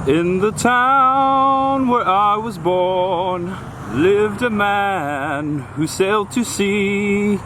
In the town where I was born lived a man who sailed to sea,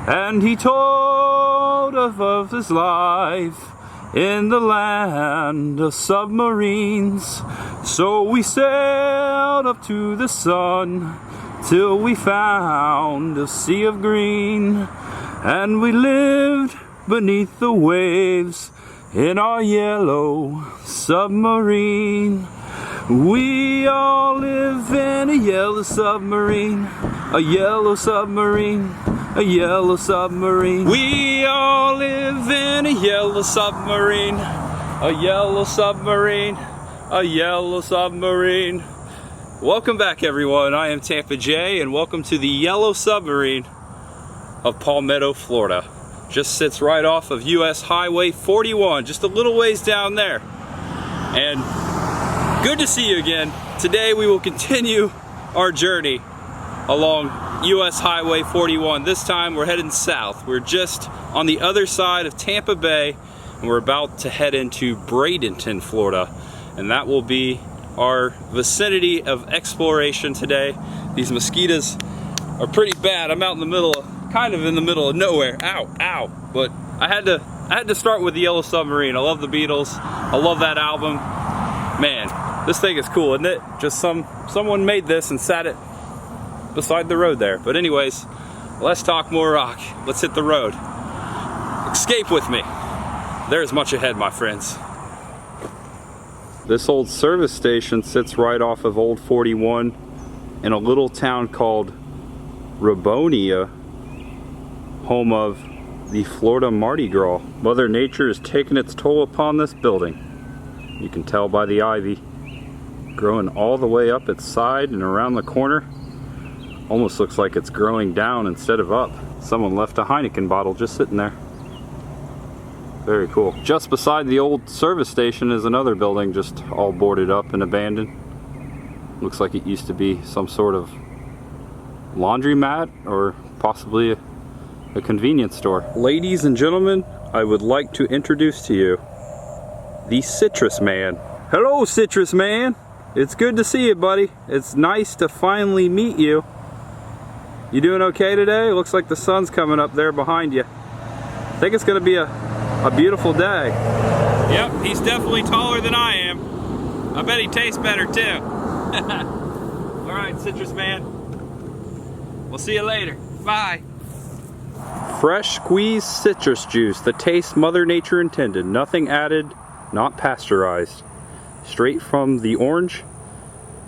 and he told of his life in the land of submarines. So we sailed up to the sun till we found a sea of green, and we lived beneath the waves in our yellow submarine. We all live in a yellow submarine, a yellow submarine, a yellow submarine. We all live in a yellow submarine, a yellow submarine, a yellow submarine. Welcome back, everyone. I am Tampa J, and welcome to the Yellow Submarine of Palmetto, Florida. Just sits right off of US Highway 41, just a little ways down there. And good to see you again. Today we will continue our journey along US Highway 41. This time we're heading south. We're just on the other side of Tampa Bay, and we're about to head into Bradenton, Florida. And that will be our vicinity of exploration today. These mosquitoes are pretty bad. I'm out in the middle of, kind of in the middle of nowhere. Ow, ow. But I had to start with the Yellow Submarine. I love the Beatles. I love that album. Man, this thing is cool, isn't it? Just someone made this and sat it beside the road there. But anyways, let's talk more rock. Let's hit the road. Escape with me. There's much ahead, my friends. This old service station sits right off of Old 41 in a little town called Robonia, home of the Florida Mardi Gras. Mother Nature is taking its toll upon this building. You can tell by the ivy growing all the way up its side and around the corner. Almost looks like it's growing down instead of up. Someone left a Heineken bottle just sitting there. Very cool. Just beside the old service station is another building just all boarded up and abandoned. Looks like it used to be some sort of laundromat or possibly a convenience store. Ladies and gentlemen, I would like to introduce to you the Citrus Man. Hello, Citrus Man. It's good to see you, buddy. It's nice to finally meet you. You doing okay today? It looks like the sun's coming up there behind you. I think it's gonna be a beautiful day. Yep, he's definitely taller than I am. I bet he tastes better too. All right, Citrus Man. We'll see you later. Bye. Fresh squeezed citrus juice, the taste Mother Nature intended. Nothing added, not pasteurized. Straight from the orange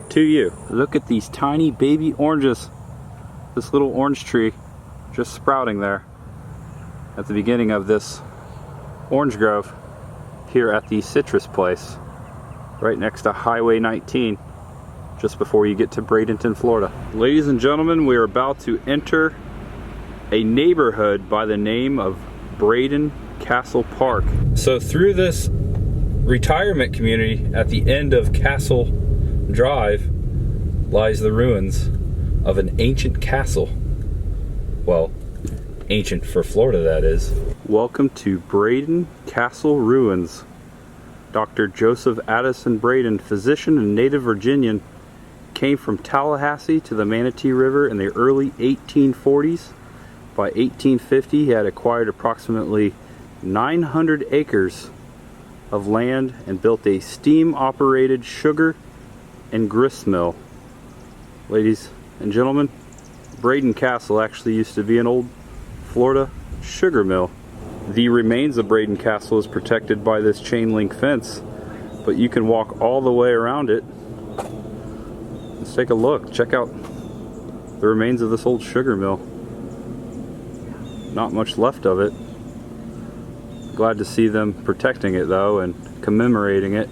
to you. Look at these tiny baby oranges. This little orange tree just sprouting there at the beginning of this orange grove here at the Citrus Place, right next to Highway 19, just before you get to Bradenton, Florida. Ladies and gentlemen, we are about to enter a neighborhood by the name of Braden Castle Park. So through this retirement community at the end of Castle Drive lies the ruins of an ancient castle. Well, ancient for Florida, that is. Welcome to Braden Castle Ruins. Dr. Joseph Addison Braden, physician and native Virginian, came from Tallahassee to the Manatee River in the early 1840s. By 1850, he had acquired approximately 900 acres of land and built a steam-operated sugar and grist mill. Ladies and gentlemen, Braden Castle actually used to be an old Florida sugar mill. The remains of Braden Castle is protected by this chain link fence, but you can walk all the way around it. Let's take a look. Check out the remains of this old sugar mill. Not much left of it. Glad to see them protecting it though and commemorating it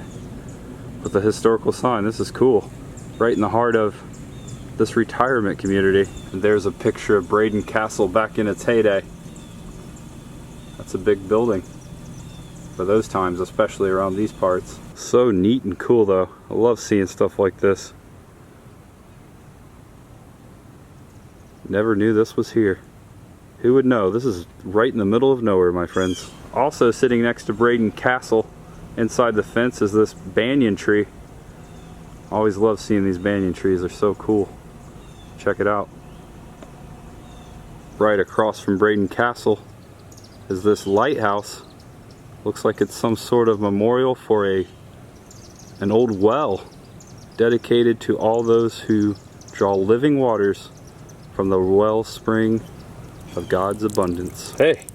with a historical sign. This is cool. Right in the heart of this retirement community. And there's a picture of Braden Castle back in its heyday. That's a big building for those times, especially around these parts. So neat and cool though. I love seeing stuff like this. Never knew this was here. Who would know? This is right in the middle of nowhere, my friends. Also sitting next to Braden Castle inside the fence is this banyan tree. Always love seeing these banyan trees, they're so cool. Check it out. Right across from Braden Castle is this lighthouse. Looks like it's some sort of memorial for an old well dedicated to all those who draw living waters from the wellspring of God's abundance. Hey,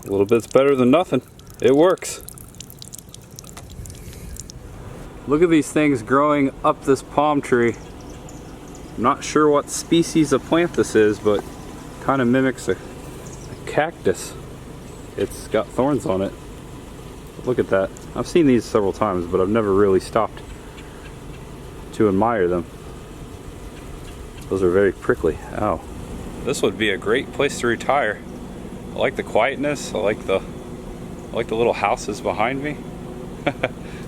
a little bit's better than nothing. It works. Look at these things growing up this palm tree. I'm not sure what species of plant this is, but kind of mimics a cactus. It's got thorns on it. Look at that. I've seen these several times, but I've never really stopped to admire them. Those are very prickly. Ow. This would be a great place to retire. I like the quietness. I like the little houses behind me.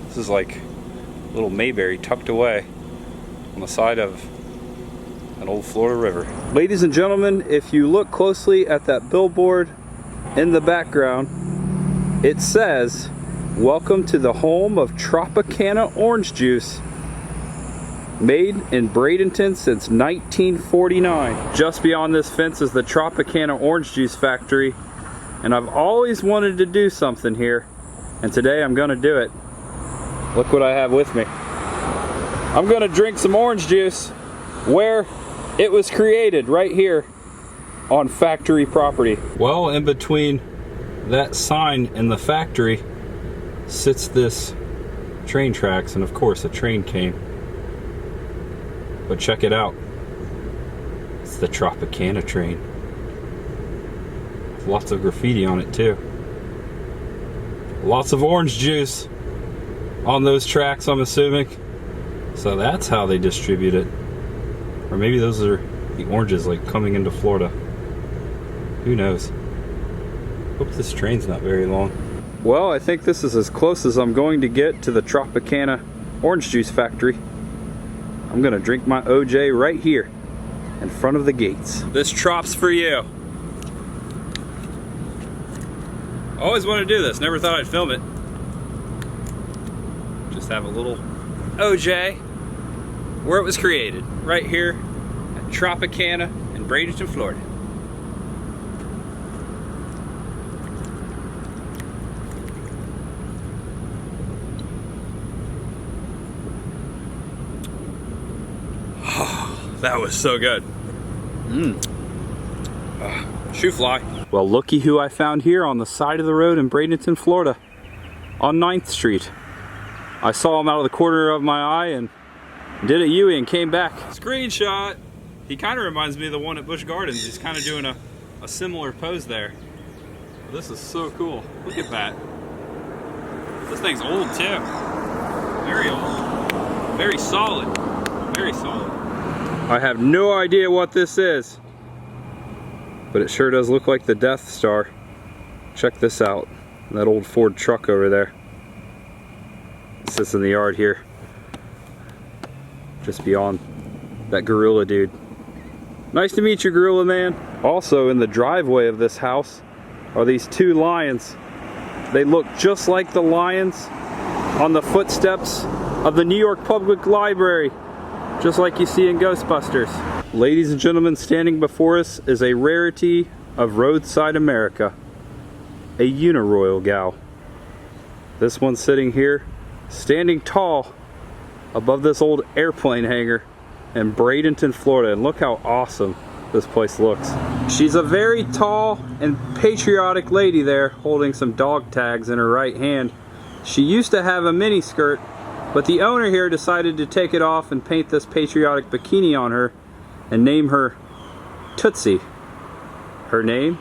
This is like a little Mayberry tucked away on the side of an old Florida river. Ladies and gentlemen, if you look closely at that billboard in the background, it says, "Welcome to the home of Tropicana Orange Juice. Made in Bradenton since 1949. Just beyond this fence is the Tropicana Orange Juice Factory, and I've always wanted to do something here, and today I'm gonna do it. Look what I have with me. I'm gonna drink some orange juice where it was created, right here on factory property. Well, in between that sign and the factory sits this train tracks, and of course a train came. But check it out. It's the Tropicana train. Lots of graffiti on it too. Lots of orange juice on those tracks, I'm assuming. So that's how they distribute it. Or maybe those are the oranges like coming into Florida. Who knows? Hope this train's not very long. Well, I think this is as close as I'm going to get to the Tropicana Orange Juice Factory. I'm gonna drink my OJ right here in front of the gates. This Trop's for you. I always wanted to do this, never thought I'd film it. Just have a little OJ where it was created, right here at Tropicana in Bradenton, Florida. That was so good. Shoe fly. Well, looky who I found here on the side of the road in Bradenton, Florida, on 9th Street. I saw him out of the corner of my eye and did a U-ey and came back. Screenshot. He kind of reminds me of the one at Busch Gardens. He's kind of doing a similar pose there. This is so cool. Look at that. This thing's old too. Very old. Very solid. Very solid. I have no idea what this is, but it sure does look like the Death Star. Check this out. That old Ford truck over there. It sits in the yard here, just beyond that gorilla dude. Nice to meet you, gorilla man. Also in the driveway of this house are these two lions. They look just like the lions on the footsteps of the New York Public Library, just like you see in Ghostbusters. Ladies and gentlemen, standing before us is a rarity of roadside America, a Uniroyal Gal. This one's sitting here, standing tall above this old airplane hangar in Bradenton, Florida, and look how awesome this place looks. She's a very tall and patriotic lady there, holding some dog tags in her right hand. She used to have a mini skirt, but the owner here decided to take it off and paint this patriotic bikini on her and name her Tootsie. Her name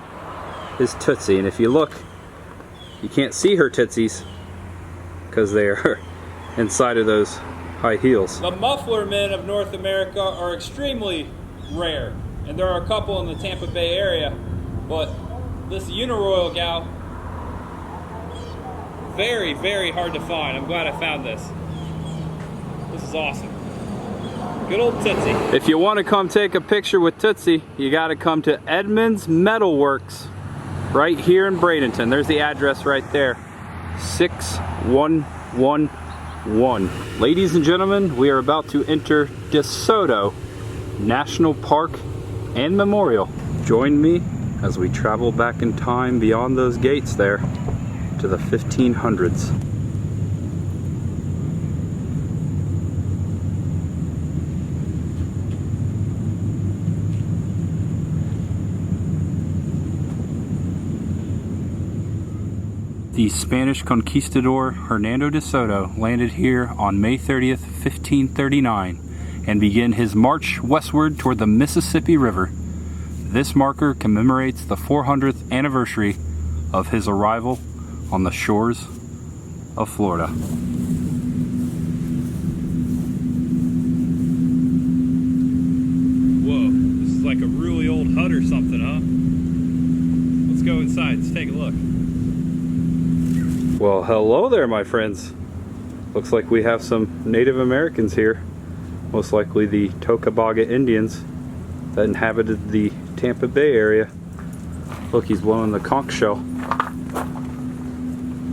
is Tootsie, and if you look, you can't see her tootsies because they are inside of those high heels. The muffler men of North America are extremely rare, and there are a couple in the Tampa Bay area, but this Uniroyal Gal, very, very hard to find. I'm glad I found this. This is awesome. Good old Tootsie. If you want to come take a picture with Tootsie, you got to come to Edmunds Metalworks right here in Bradenton. There's the address right there. 6111 1. Ladies and gentlemen, we are about to enter DeSoto National Park and Memorial. Join me as we travel back in time beyond those gates there to the 1500s. The Spanish conquistador Hernando DeSoto landed here on May 30th, 1539, and began his march westward toward the Mississippi River. This marker commemorates the 400th anniversary of his arrival on the shores of Florida. Whoa, this is like a really old hut or something, huh? Let's go inside, let's take a look. Well, hello there, my friends. Looks like we have some Native Americans here. Most likely the Tocobaga Indians that inhabited the Tampa Bay area. Look, he's blowing the conch shell.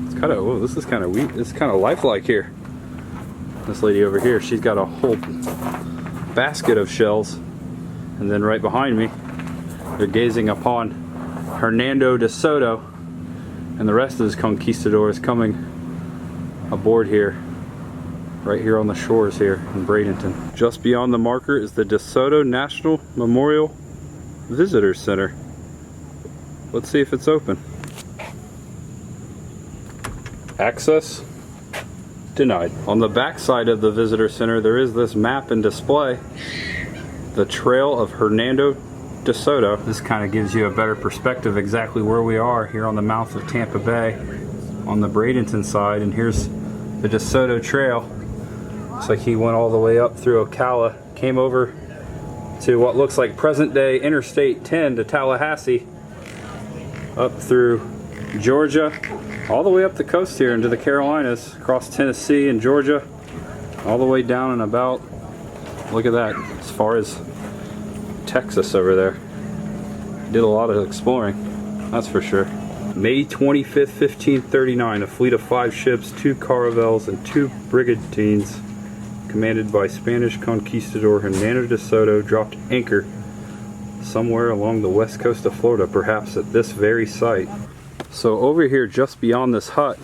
It's kind of, oh, this is kind of weird. It's kind of lifelike here. This lady over here, she's got a whole basket of shells. And then right behind me, they're gazing upon Hernando DeSoto and the rest of his conquistadors coming aboard here, right here on the shores here in Bradenton. Just beyond the marker is the DeSoto National Memorial Visitor Center. Let's see if it's open. Access denied. On the back side of the visitor center there is this map and display, the Trail of Hernando DeSoto. This kind of gives you a better perspective exactly where we are here on the mouth of Tampa Bay on the Bradenton side, and here's the DeSoto Trail. Looks like he went all the way up through Ocala, came over to what looks like present day Interstate 10 to Tallahassee, up through Georgia, all the way up the coast here into the Carolinas, across Tennessee and Georgia, all the way down and about, look at that, as far as Texas over there. Did a lot of exploring, that's for sure. May 25th, 1539, a fleet of 5 ships, 2 caravels, and 2 brigantines, commanded by Spanish conquistador Hernando DeSoto, dropped anchor somewhere along the west coast of Florida, perhaps at this very site. So over here, just beyond this hut,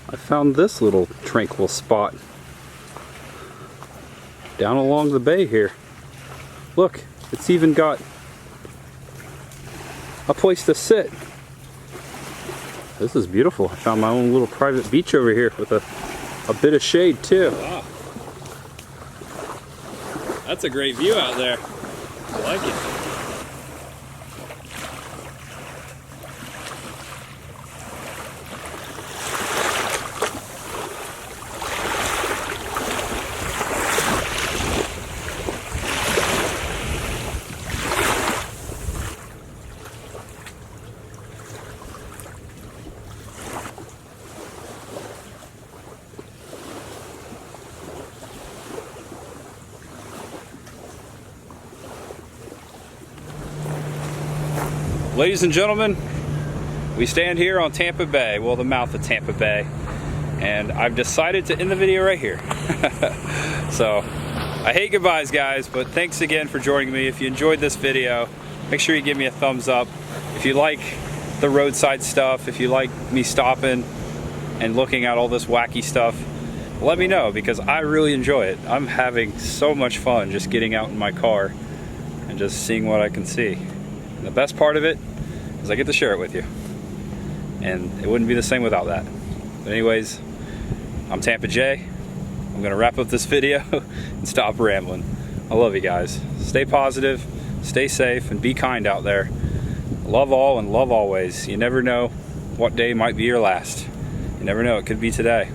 I found this little tranquil spot down along the bay here. Look, it's even got a place to sit. This is beautiful. I found my own little private beach over here with a bit of shade too. Wow. That's a great view out there. I like it. Ladies and gentlemen, we stand here on Tampa Bay, well, the mouth of Tampa Bay, and I've decided to end the video right here. So, I hate goodbyes, guys, but thanks again for joining me. If you enjoyed this video, make sure you give me a thumbs up. If you like the roadside stuff, if you like me stopping and looking at all this wacky stuff, let me know, because I really enjoy it. I'm having so much fun just getting out in my car and just seeing what I can see. And the best part of it is I get to share it with you. And it wouldn't be the same without that. But anyways, I'm Tampa J. I'm gonna wrap up this video and stop rambling. I love you guys. Stay positive, stay safe, and be kind out there. Love all and love always. You never know what day might be your last. You never know, it could be today.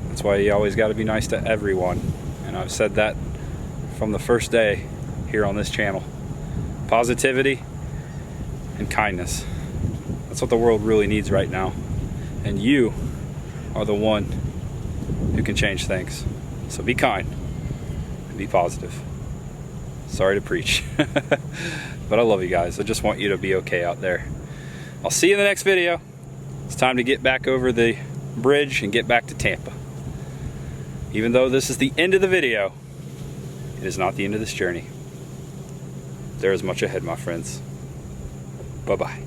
That's why you always gotta be nice to everyone. And I've said that from the first day here on this channel. Positivity and kindness. That's what the world really needs right now. And you are the one who can change things. So be kind and be positive. Sorry to preach. But I love you guys. I just want you to be okay out there. I'll see you in the next video. It's time to get back over the bridge and get back to Tampa. Even though this is the end of the video, it is not the end of this journey. There is much ahead, my friends. Bye-bye.